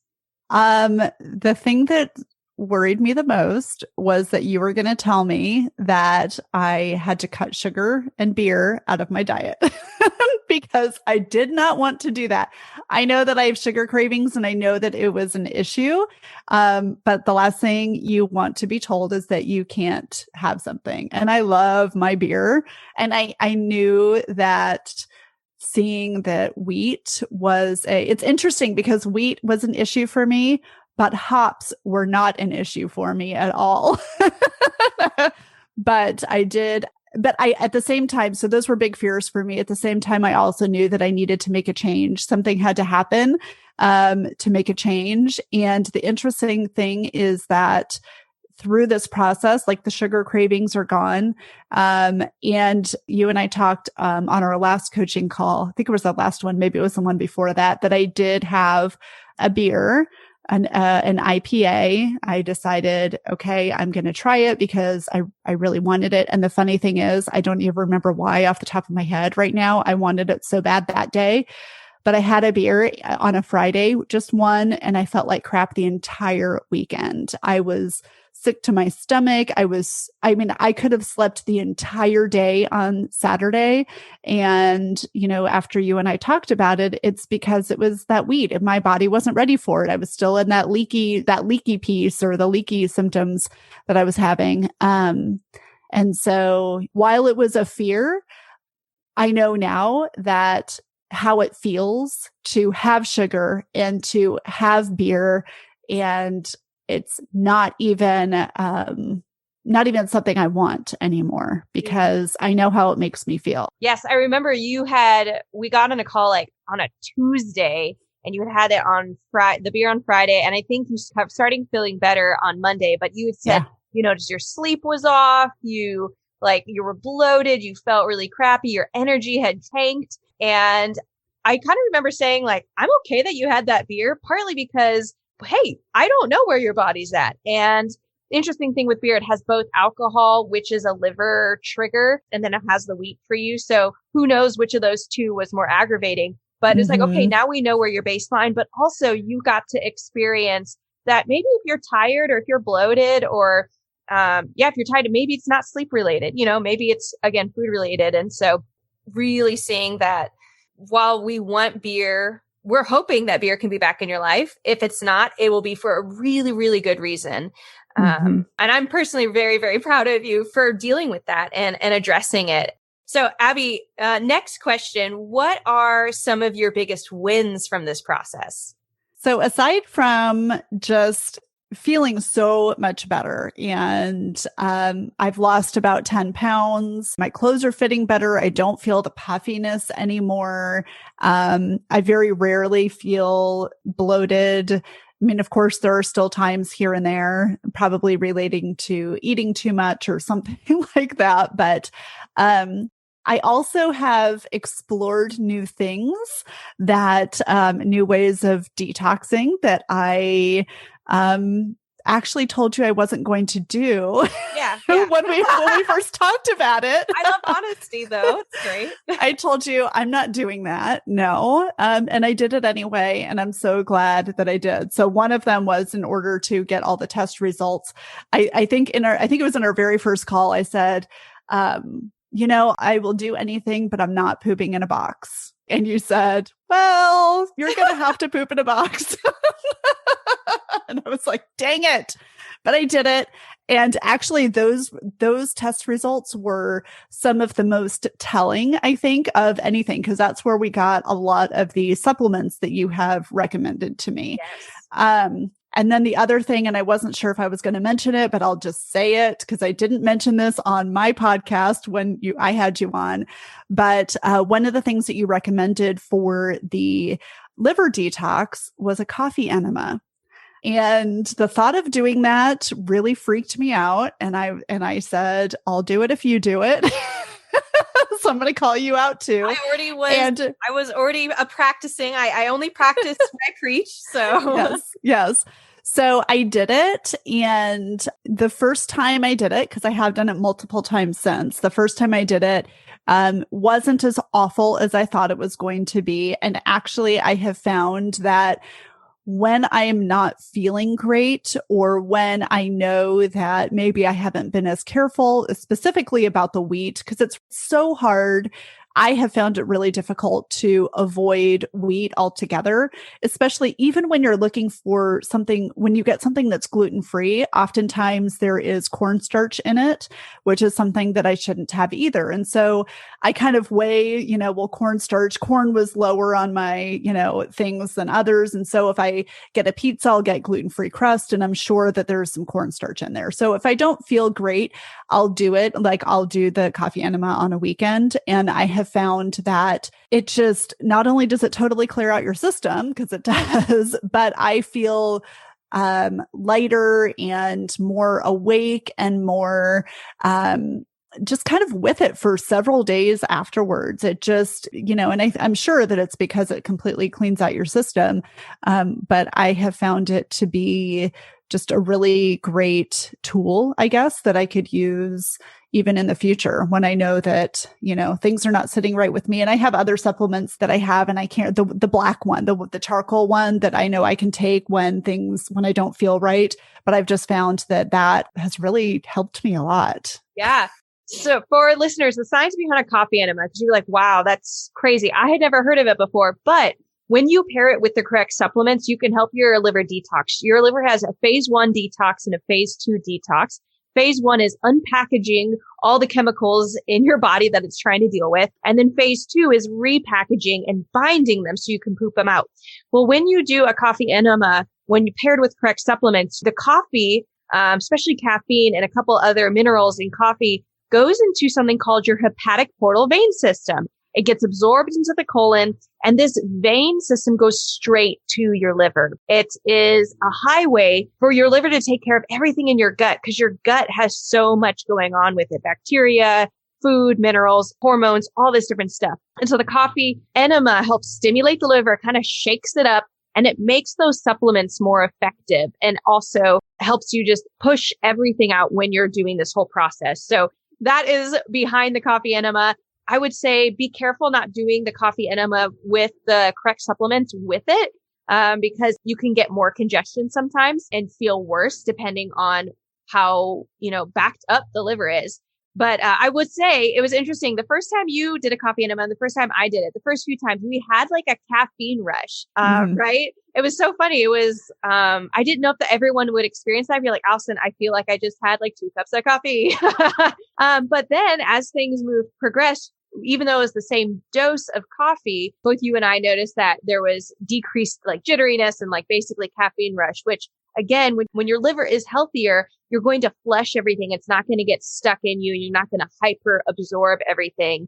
The thing that worried me the most was that you were going to tell me that I had to cut sugar and beer out of my diet because I did not want to do that. I know that I have sugar cravings and I know that it was an issue. But the last thing you want to be told is that you can't have something. And I love my beer. And I knew that seeing that wheat was it's interesting because wheat was an issue for me, but hops were not an issue for me at all. But at the same time, so those were big fears for me. At the same time, I also knew that I needed to make a change. Something had to happen, to make a change. And the interesting thing is that through this process, like the sugar cravings are gone. And you and I talked, on our last coaching call, I think it was the last one, maybe it was the one before that I did have a beer, an IPA. I decided, okay, I'm going to try it because I really wanted it. And the funny thing is, I don't even remember why off the top of my head right now. I wanted it so bad that day, but I had a beer on a Friday, just one, and I felt like crap the entire weekend. I was sick to my stomach. I could have slept the entire day on Saturday. And, after you and I talked about it, it's because it was that wheat and my body wasn't ready for it. I was still in that leaky piece, or the leaky symptoms that I was having. And so while it was a fear, I know now that how it feels to have sugar and to have beer, and it's not even something I want anymore because I know how it makes me feel. Yes. I remember we got on a call like on a Tuesday, and you had it on the beer on Friday. And I think you starting feeling better on Monday, but you had said, just your sleep was off. You were bloated. You felt really crappy. Your energy had tanked. And I kind of remember saying I'm okay that you had that beer, partly because, hey, I don't know where your body's at. And The interesting thing with beer, it has both alcohol, which is a liver trigger, and then it has the wheat for you. So who knows which of those two was more aggravating. But it's like, okay, now we know where your baseline, but also you got to experience that maybe if you're tired or if you're bloated or, if you're tired, maybe it's not sleep related, maybe it's again, food related. And so really seeing that while we want beer, we're hoping that beer can be back in your life. If it's not, it will be for a really, really good reason. And I'm personally very, very proud of you for dealing with that and addressing it. So Abby, next question, what are some of your biggest wins from this process? So aside from just feeling so much better and I've lost about 10 pounds, my clothes are fitting better. I don't feel the puffiness anymore. I very rarely feel bloated. I mean, of course, there are still times here and there, probably relating to eating too much or something like that. But I also have explored new things that, new ways of detoxing that I, actually told you I wasn't going to do. Yeah. when we first talked about it. I love honesty though. It's great. I told you I'm not doing that. No. And I did it anyway. And I'm so glad that I did. So one of them was in order to get all the test results. I think it was in our very first call, I said, I will do anything, but I'm not pooping in a box. And you said, well, you're going to have to poop in a box. And I was like, dang it. But I did it. And actually those test results were some of the most telling, I think, of anything, because that's where we got a lot of the supplements that you have recommended to me. Yes. And then the other thing, and I wasn't sure if I was going to mention it, but I'll just say it because I didn't mention this on my podcast when I had you on. But one of the things that you recommended for the liver detox was a coffee enema. And the thought of doing that really freaked me out. And I said, I'll do it if you do it. So I'm going to call you out too. I was already practicing. I only practice when I preach. So yes. So I did it. And the first time I did it, because I have done it multiple times since, the first time I did it, wasn't as awful as I thought it was going to be. And actually I have found that when I am not feeling great, or when I know that maybe I haven't been as careful specifically about the wheat, because it's so hard. I have found it really difficult to avoid wheat altogether, especially even when you're looking for something, when you get something that's gluten-free, oftentimes there is cornstarch in it, which is something that I shouldn't have either. And so I kind of weigh, corn was lower on my, things than others. And so if I get a pizza, I'll get gluten-free crust, and I'm sure that there's some cornstarch in there. So if I don't feel great, I'll do it. Like I'll do the coffee enema on a weekend. And I have found that it just, not only does it totally clear out your system, because it does, but I feel lighter and more awake and more just kind of with it for several days afterwards. It just, and I'm sure that it's because it completely cleans out your system. But I have found it to be just a really great tool, I guess, that I could use even in the future when I know that, things are not sitting right with me. And I have other supplements that I have, and I can't, the black one, the charcoal one that I know I can take when I don't feel right. But I've just found that has really helped me a lot. Yeah. So for listeners, the science behind a coffee enema, because you're like, wow, that's crazy. I had never heard of it before, but when you pair it with the correct supplements, you can help your liver detox. Your liver has a phase 1 detox and a phase 2 detox. Phase 1 is unpackaging all the chemicals in your body that it's trying to deal with. And then phase 2 is repackaging and binding them so you can poop them out. Well, when you do a coffee enema, when you paired with correct supplements, the coffee, especially caffeine and a couple other minerals in coffee, goes into something called your hepatic portal vein system. It gets absorbed into the colon, and this vein system goes straight to your liver. It is a highway for your liver to take care of everything in your gut, because your gut has so much going on with it. Bacteria, food, minerals, hormones, all this different stuff. And so the coffee enema helps stimulate the liver, kind of shakes it up, And it makes those supplements more effective and also helps you just push everything out when you're doing this whole process. So that is behind the coffee enema. I would say be careful not doing the coffee enema with the correct supplements with it, because you can get more congestion sometimes and feel worse depending on how, backed up the liver is. But I would say it was interesting. The first time you did a coffee enema and the first time I did it, the first few times we had like a caffeine rush, right? It was so funny. It was, I didn't know if everyone would experience that. I'd be like, Allison, I feel like I just had like 2 cups of coffee. But then as things progressed, even though it was the same dose of coffee, both you and I noticed that there was decreased like jitteriness and like basically caffeine rush, which again, when your liver is healthier, you're going to flush everything. It's not going to get stuck in you and you're not going to hyper absorb everything.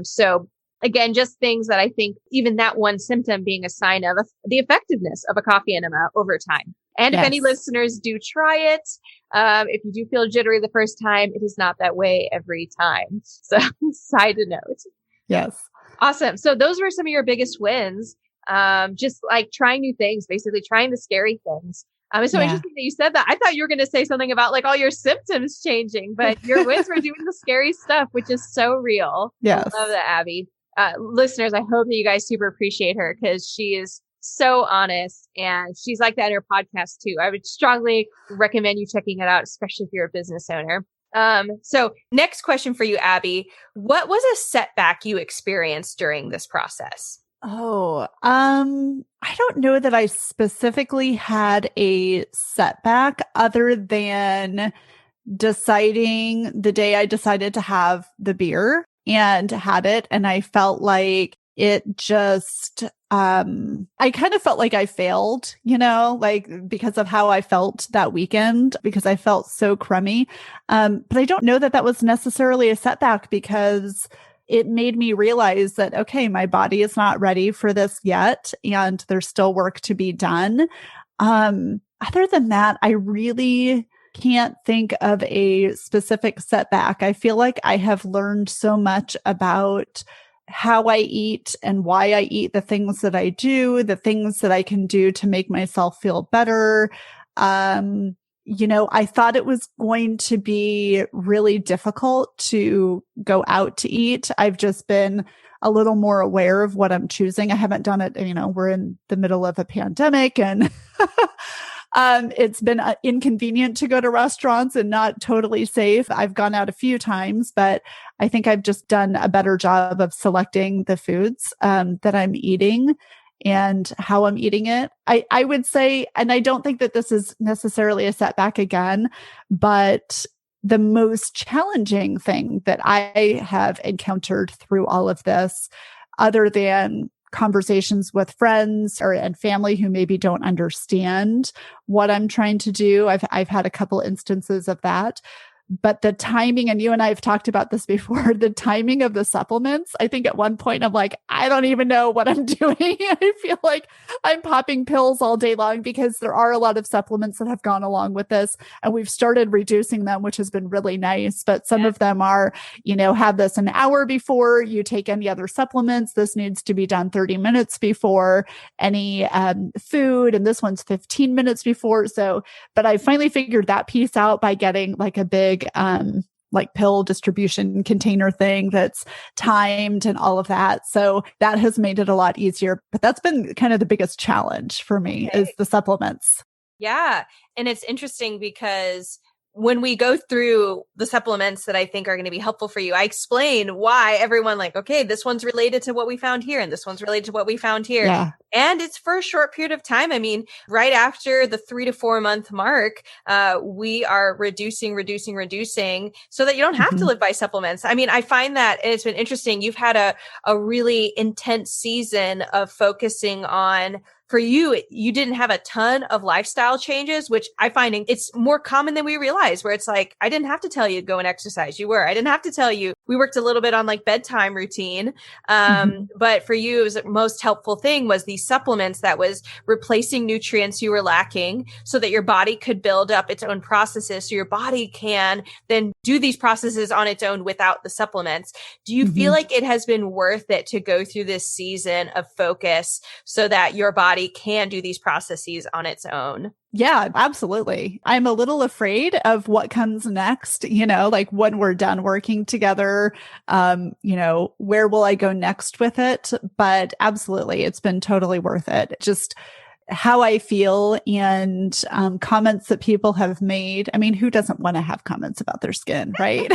So again, just things that I think even that one symptom being a sign of the effectiveness of a coffee enema over time. And if any listeners do try it, if you do feel jittery the first time, it is not that way every time. So side note. Yes. Awesome. So those were some of your biggest wins. Just like trying new things, basically trying the scary things. It's so interesting that you said that. I thought you were going to say something about like all your symptoms changing, but your wins were doing the scary stuff, which is so real. Yes. I love that, Abby. Listeners, I hope that you guys super appreciate her because she is so honest and she's like that in her podcast too. I would strongly recommend you checking it out, especially if you're a business owner. So next question for you, Abby. What was a setback you experienced during this process? I don't know that I specifically had a setback other than deciding the day I decided to have the beer and had it. And I felt like it just, I kind of felt like I failed, like because of how I felt that weekend, because I felt so crummy. But I don't know that that was necessarily a setback because it made me realize that, okay, my body is not ready for this yet, and there's still work to be done. Other than that, I really can't think of a specific setback. I feel like I have learned so much about how I eat and why I eat the things that I do, the things that I can do to make myself feel better. I thought it was going to be really difficult to go out to eat. I've just been a little more aware of what I'm choosing. I haven't done it. We're in the middle of a pandemic and it's been inconvenient to go to restaurants and not totally safe. I've gone out a few times, but I think I've just done a better job of selecting the foods that I'm eating and how I'm eating it. I would say, and I don't think that this is necessarily a setback again, but the most challenging thing that I have encountered through all of this, other than conversations with friends and family who maybe don't understand what I'm trying to do. I've had a couple instances of that. But the timing, and you and I have talked about this before, the timing of the supplements, I think at one point I'm like, I don't even know what I'm doing. I feel like I'm popping pills all day long because there are a lot of supplements that have gone along with this. And we've started reducing them, which has been really nice. But some of them are, have this an hour before you take any other supplements. This needs to be done 30 minutes before any food. And this one's 15 minutes before. But I finally figured that piece out by getting like a big like pill distribution container thing that's timed and all of that. So that has made it a lot easier. But that's been kind of the biggest challenge for me is the supplements. Yeah. And it's interesting because when we go through the supplements that I think are going to be helpful for you, I explain why everyone okay, this one's related to what we found here and this one's related to what we found here. Yeah. And it's for a short period of time. I mean, right after the 3 to 4 month mark, we are reducing so that you don't have to live by supplements. I mean, I find that it's been interesting. You've had a really intense season of focusing on, for you, you didn't have a ton of lifestyle changes, which I find it's more common than we realize, where it's like, I didn't have to tell you to go and exercise. You were. I didn't have to tell you. We worked a little bit on like bedtime routine. But for you, it was the most helpful thing was these these supplements that was replacing nutrients you were lacking so that your body could build up its own processes so your body can then do these processes on its own without the supplements. Do you feel like it has been worth it to go through this season of focus so that your body can do these processes on its own? Yeah, absolutely. I'm a little afraid of what comes next, like when we're done working together, where will I go next with it? But absolutely, it's been totally worth it. Just how I feel and comments that people have made. I mean, who doesn't want to have comments about their skin, right?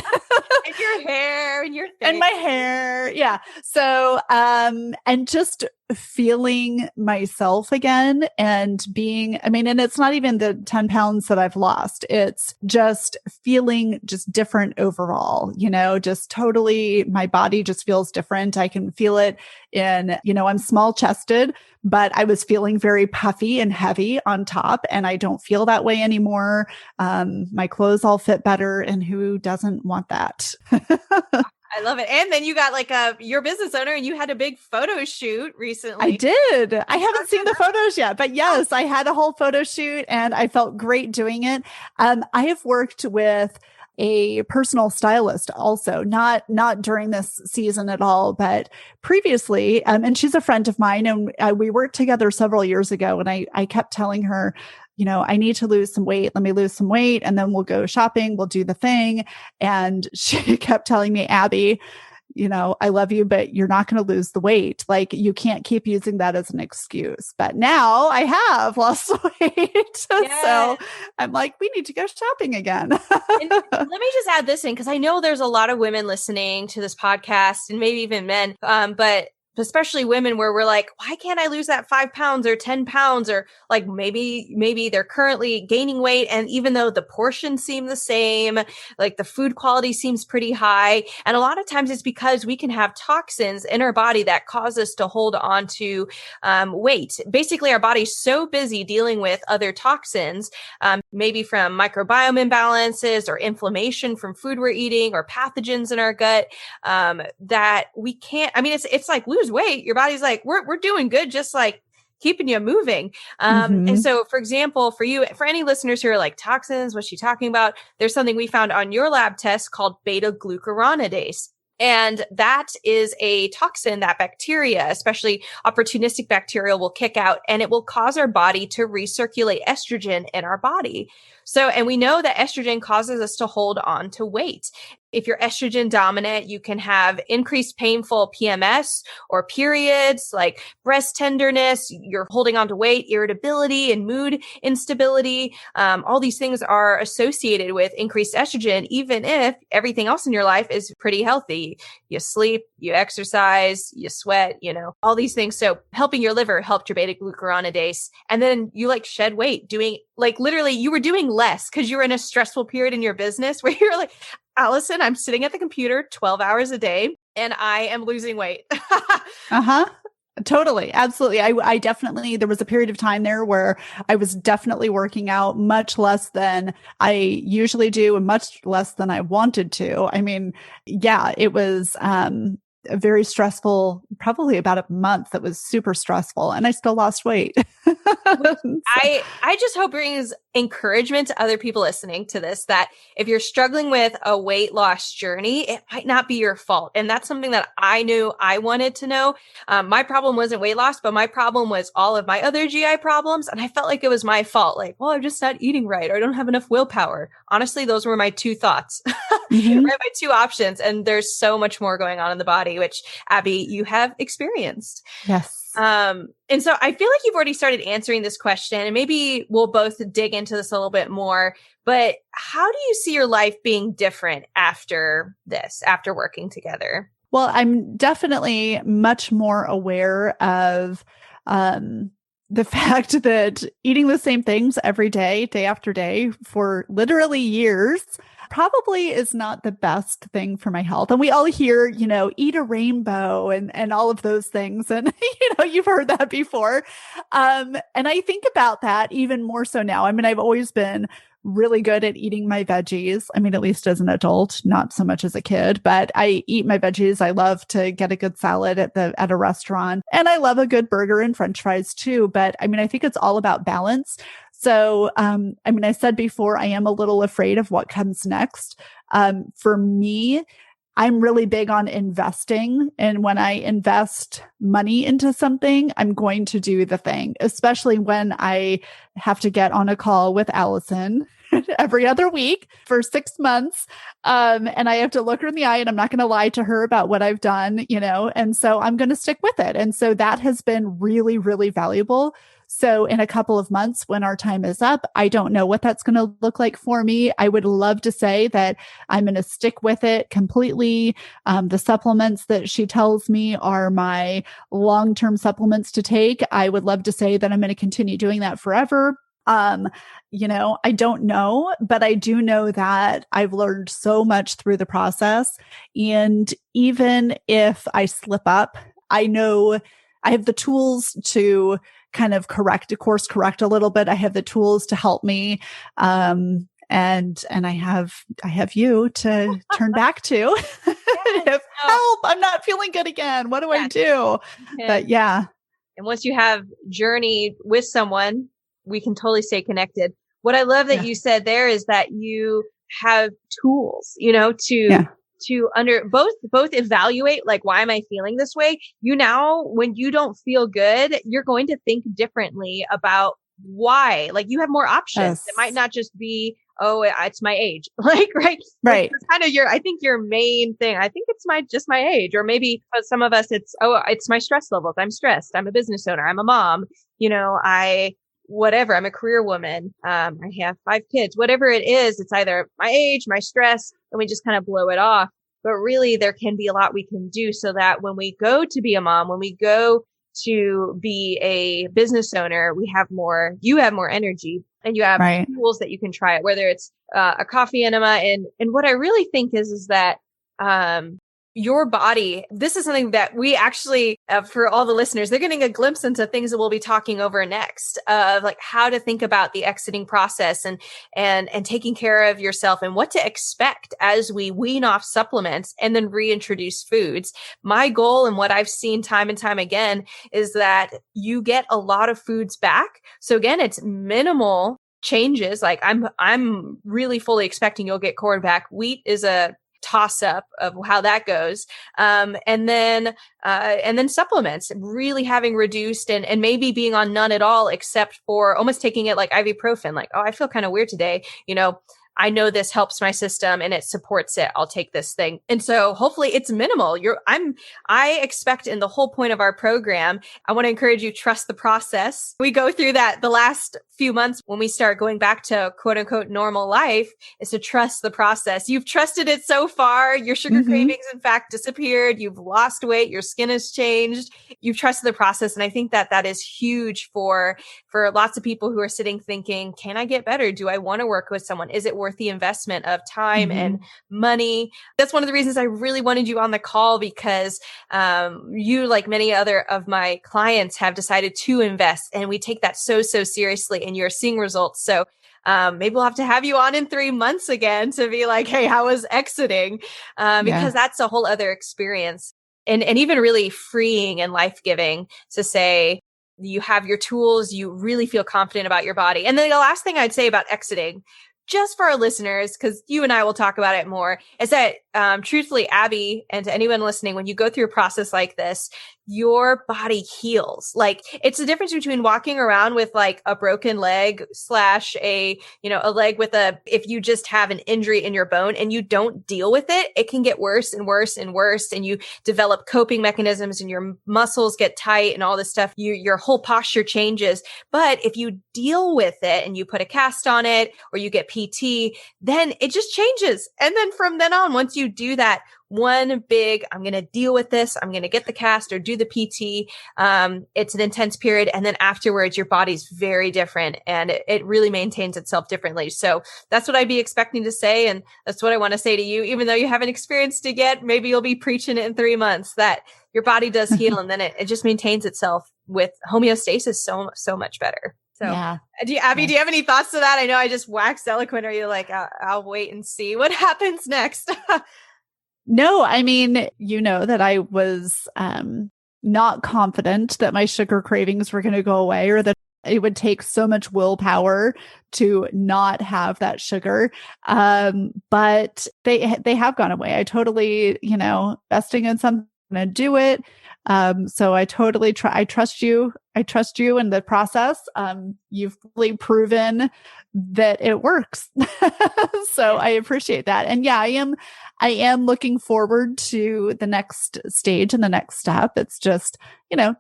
And your hair and your face. And my hair. Yeah. So, and just feeling myself again and and it's not even the 10 pounds that I've lost. It's just feeling just different overall, just totally, my body just feels different. I can feel it in, I'm small chested, but I was feeling very puffy and heavy on top, and I don't feel that way anymore. My clothes all fit better, and who doesn't want that? I love it. And then you got your business owner and you had a big photo shoot recently. I did. I haven't seen the photos yet, but yes, I had a whole photo shoot and I felt great doing it. I have worked with a personal stylist also, not during this season at all, but previously. And she's a friend of mine, and we worked together several years ago. And I kept telling her, I need to lose some weight. Let me lose some weight, and then we'll go shopping. We'll do the thing. And she kept telling me, Abby, I love you, but you're not going to lose the weight. Like, you can't keep using that as an excuse. But now I have lost weight. Yes. So I'm like, we need to go shopping again. And let me just add this in, because I know there's a lot of women listening to this podcast and maybe even men, but especially women, where we're like, why can't I lose that 5 pounds or 10 pounds? Or like maybe they're currently gaining weight. And even though the portions seem the same, like the food quality seems pretty high. And a lot of times it's because we can have toxins in our body that cause us to hold on to weight. Basically, our body's so busy dealing with other toxins, maybe from microbiome imbalances or inflammation from food we're eating or pathogens in our gut, that we can't, it's like lose weight. Your body's like, we're doing good, just like keeping you moving. And so, for example, for any listeners who are like, toxins, what's she talking about? There's something we found on your lab test called beta-glucuronidase. And that is a toxin that bacteria, especially opportunistic bacteria, will kick out, and it will cause our body to recirculate estrogen in our body. So, and we know that estrogen causes us to hold on to weight. If you're estrogen dominant, you can have increased painful PMS or periods, like breast tenderness, you're holding on to weight, irritability, and mood instability. All these things are associated with increased estrogen, even if everything else in your life is pretty healthy. You sleep, you exercise, you sweat, all these things. So helping your liver helped your beta-glucuronidase. And then you shed weight doing, literally you were doing less because you were in a stressful period in your business where you're like, Allison, I'm sitting at the computer 12 hours a day and I am losing weight. Totally. Absolutely. I definitely, there was a period of time there where I was definitely working out much less than I usually do and much less than I wanted to. It was, a very stressful, probably about a month that was super stressful, and I still lost weight. I just hope brings encouragement to other people listening to this, that if you're struggling with a weight loss journey, it might not be your fault. And that's something that I knew I wanted to know. My problem wasn't weight loss, but my problem was all of my other GI problems. And I felt like it was my fault. Like, well, I'm just not eating right, or I don't have enough willpower. Honestly, those were my two thoughts, right? My two options. And there's so much more going on in the body, which, Abby, you have experienced. Yes. And so I feel like you've already started answering this question, and maybe we'll both dig into this a little bit more, but how do you see your life being different after this, after working together? Well, I'm definitely much more aware of, the fact that eating the same things every day, day after day for literally years, probably is not the best thing for my health. And we all hear, eat a rainbow and all of those things. And, you've heard that before. And I think about that even more so now. I mean, I've always been really good at eating my veggies. I mean, at least as an adult, not so much as a kid, but I eat my veggies. I love to get a good salad at a restaurant, and I love a good burger and French fries too. But I mean, I think it's all about balance. So, I said before, I am a little afraid of what comes next. For me, I'm really big on investing. And when I invest money into something, I'm going to do the thing, especially when I have to get on a call with Allison every other week for 6 months. And I have to look her in the eye, and I'm not going to lie to her about what I've done, and so I'm going to stick with it. And so that has been really, really valuable. So in a couple of months, when our time is up, I don't know what that's going to look like for me. I would love to say that I'm going to stick with it completely. The supplements that she tells me are my long-term supplements to take. I would love to say that I'm going to continue doing that forever. I don't know, but I do know that I've learned so much through the process. And even if I slip up, I know I have the tools to kind of course correct a little bit. I have the tools to help me. And I have you to turn back to. If help, I'm not feeling good again. What do I do? But yeah. And once you have journeyed with someone, we can totally stay connected. What I love that you said there is that you have tools, to both evaluate, like, why am I feeling this way? When you don't feel good, you're going to think differently about why. Like, you have more options. Yes. It might not just be, oh, it's my age. Like, right. It's kind of I think your main thing. I think it's just my age, or maybe for some of us, it's my stress levels. I'm stressed. I'm a business owner. I'm a mom. Whatever. I'm a career woman. I have 5 kids, whatever it is. It's either my age, my stress, and we just kind of blow it off. But really, there can be a lot we can do so that when we go to be a mom, when we go to be a business owner, you have more energy, and you have tools that you can try it, whether it's a coffee enema. And what I really think is that, your body, this is something that we actually, for all the listeners, they're getting a glimpse into things that we'll be talking over next, of like how to think about the exiting process and taking care of yourself, and what to expect as we wean off supplements and then reintroduce foods. My goal, and what I've seen time and time again, is that you get a lot of foods back. So again, it's minimal changes. Like, I'm really fully expecting you'll get corn back. Wheat is a toss up of how that goes. And then supplements really having reduced and maybe being on none at all, except for almost taking it like ibuprofen. Like, oh, I feel kind of weird today. I know this helps my system and it supports it. I'll take this thing. And so hopefully it's minimal. I expect, in the whole point of our program, I want to encourage you, trust the process. We go through that the last few months when we start going back to quote unquote normal life, is to trust the process. You've trusted it so far. Your sugar cravings, in fact, disappeared. You've lost weight. Your skin has changed. You've trusted the process. And I think that is huge for lots of people who are sitting thinking, can I get better? Do I want to work with someone? Is it worth the investment of time and money? That's one of the reasons I really wanted you on the call, because you, like many other of my clients, have decided to invest, and we take that so seriously, and you're seeing results. So maybe we'll have to have you on in 3 months again to be like, hey, how was exiting? Because that's a whole other experience, and even really freeing and life-giving to say, you have your tools, you really feel confident about your body. And then the last thing I'd say about exiting, just for our listeners, because you and I will talk about it more, is that truthfully, Abby, and to anyone listening, when you go through a process like this, your body heals. Like, it's the difference between walking around with like a broken leg / a leg with if you just have an injury in your bone and you don't deal with it, it can get worse and worse and worse. And you develop coping mechanisms and your muscles get tight and all this stuff. Your whole posture changes. But if you deal with it and you put a cast on it, or you get PT, then it just changes. And then from then on, once you you do that one big, I'm going to deal with this, I'm going to get the cast or do the PT. It's an intense period. And then afterwards, your body's very different and it really maintains itself differently. So that's what I'd be expecting to say. And that's what I want to say to you, even though you haven't experienced it yet, maybe you'll be preaching it in 3 months that your body does heal and then it just maintains itself with homeostasis so much better. So, Yeah. Abby, do you have any thoughts to that? I know I just waxed eloquent. Are you like, I'll wait and see what happens next? No, I mean, you know that I was not confident that my sugar cravings were going to go away or that it would take so much willpower to not have that sugar. But they have gone away. I totally, investing in something to do it. So I totally I trust you. I trust you in the process. You've really proven that it works. So I appreciate that. And yeah, I am looking forward to the next stage and the next step. It's just,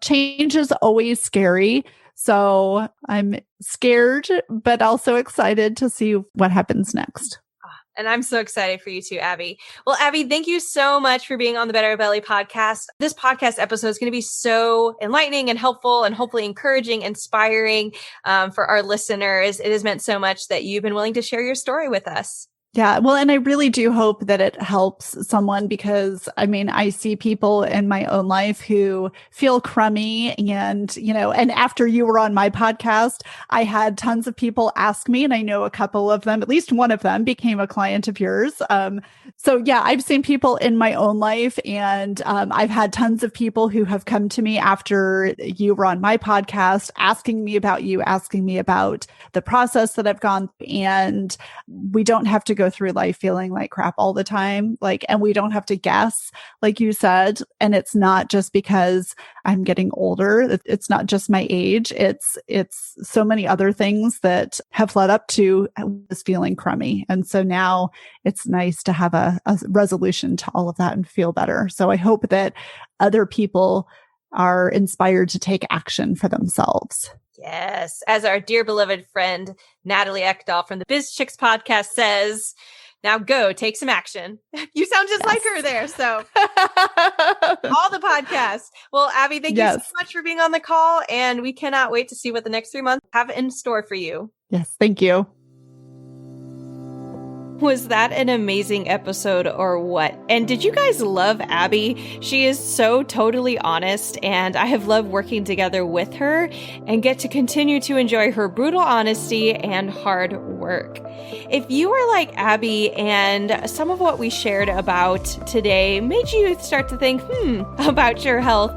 change is always scary. So I'm scared, but also excited to see what happens next. And I'm so excited for you too, Abby. Well, Abby, thank you so much for being on the Better Belly podcast. This podcast episode is going to be so enlightening and helpful and hopefully encouraging, inspiring for our listeners. It has meant so much that you've been willing to share your story with us. Yeah. Well, and I really do hope that it helps someone because I see people in my own life who feel crummy and, and after you were on my podcast, I had tons of people ask me and I know a couple of them, at least one of them became a client of yours. So yeah, I've seen people in my own life and, I've had tons of people who have come to me after you were on my podcast, asking me about you, asking me about the process that I've gone and we don't have to go through life feeling like crap all the time. And we don't have to guess, like you said. And it's not just because I'm getting older. It's not just my age. It's so many other things that have led up to this feeling crummy. And so now it's nice to have a resolution to all of that and feel better. So I hope that other people are inspired to take action for themselves. Yes. As our dear beloved friend, Natalie Ekdahl from the Biz Chicks podcast says, now go take some action. You sound just like her there. So all the podcasts. Well, Abby, thank you so much for being on the call. And we cannot wait to see what the next 3 months have in store for you. Yes. Thank you. Was that an amazing episode or what? And did you guys love Abby? She is so totally honest, and I have loved working together with her and get to continue to enjoy her brutal honesty and hard work. If you are like Abby and some of what we shared about today made you start to think, about your health,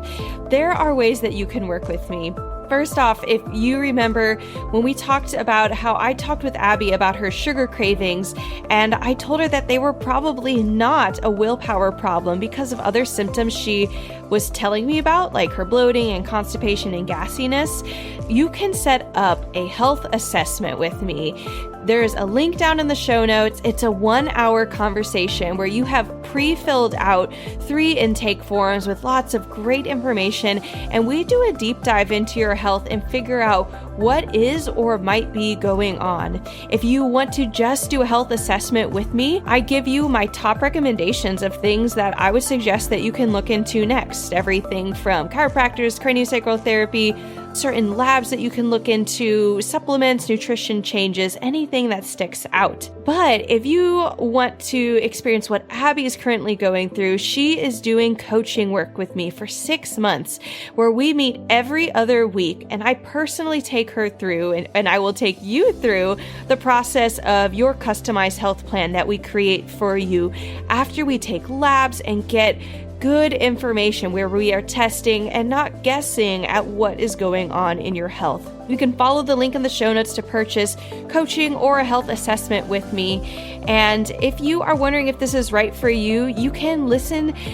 there are ways that you can work with me. First off, if you remember when we talked about how I talked with Abby about her sugar cravings, and I told her that they were probably not a willpower problem because of other symptoms she was telling me about, like her bloating and constipation and gassiness, you can set up a health assessment with me. There's a link down in the show notes. It's a 1-hour conversation where you have pre-filled out 3 intake forms with lots of great information, and we do a deep dive into your health and figure out what is or might be going on. If you want to just do a health assessment with me, I give you my top recommendations of things that I would suggest that you can look into next. Everything from chiropractors, craniosacral therapy, certain labs that you can look into, supplements, nutrition changes, anything that sticks out. But if you want to experience what Abby is currently going through, she is doing coaching work with me for 6 months where we meet every other week, and I personally take her through and I will take you through the process of your customized health plan that we create for you after we take labs and get good information where we are testing and not guessing at what is going on in your health. You can follow the link in the show notes to purchase coaching or a health assessment with me. And if you are wondering if this is right for you, you can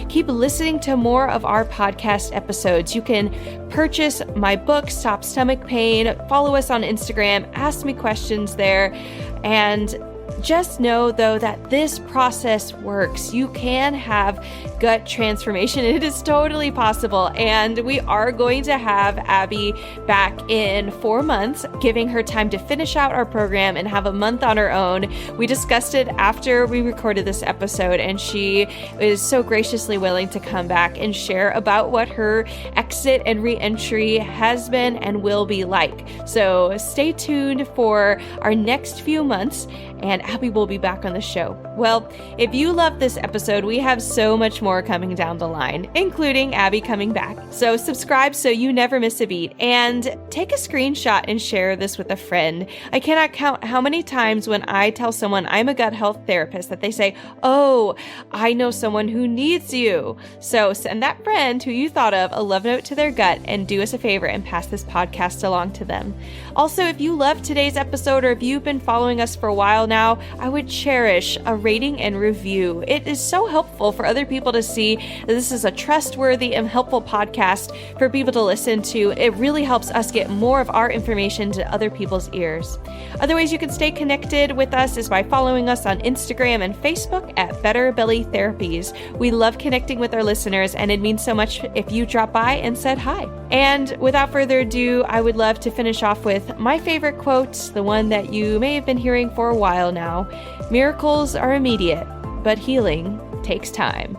keep listening to more of our podcast episodes. You can purchase my book, Stop Stomach Pain, follow us on Instagram, ask me questions there, and Just know, though, that this process works. You can have gut transformation. It is totally possible. And we are going to have Abby back in 4 months, giving her time to finish out our program and have a month on her own. We discussed it after we recorded this episode, and she is so graciously willing to come back and share about what her exit and re-entry has been and will be like. So stay tuned for our next few months, and Abby will be back on the show. Well, if you love this episode, we have so much more coming down the line, including Abby coming back. So subscribe so you never miss a beat, and take a screenshot and share this with a friend. I cannot count how many times when I tell someone I'm a gut health therapist that they say, "Oh, I know someone who needs you." So send that friend who you thought of a love note to their gut, and do us a favor and pass this podcast along to them. Also, if you loved today's episode, or if you've been following us for a while now, I would cherish a rating and review. It is so helpful for other people to see that this is a trustworthy and helpful podcast for people to listen to. It really helps us get more of our information to other people's ears. Other ways you can stay connected with us is by following us on Instagram and Facebook at Better Belly Therapies. We love connecting with our listeners, and it means so much if you drop by and said hi. And without further ado, I would love to finish off with my favorite quote, the one that you may have been hearing for a while now. Miracles are immediate, but healing takes time.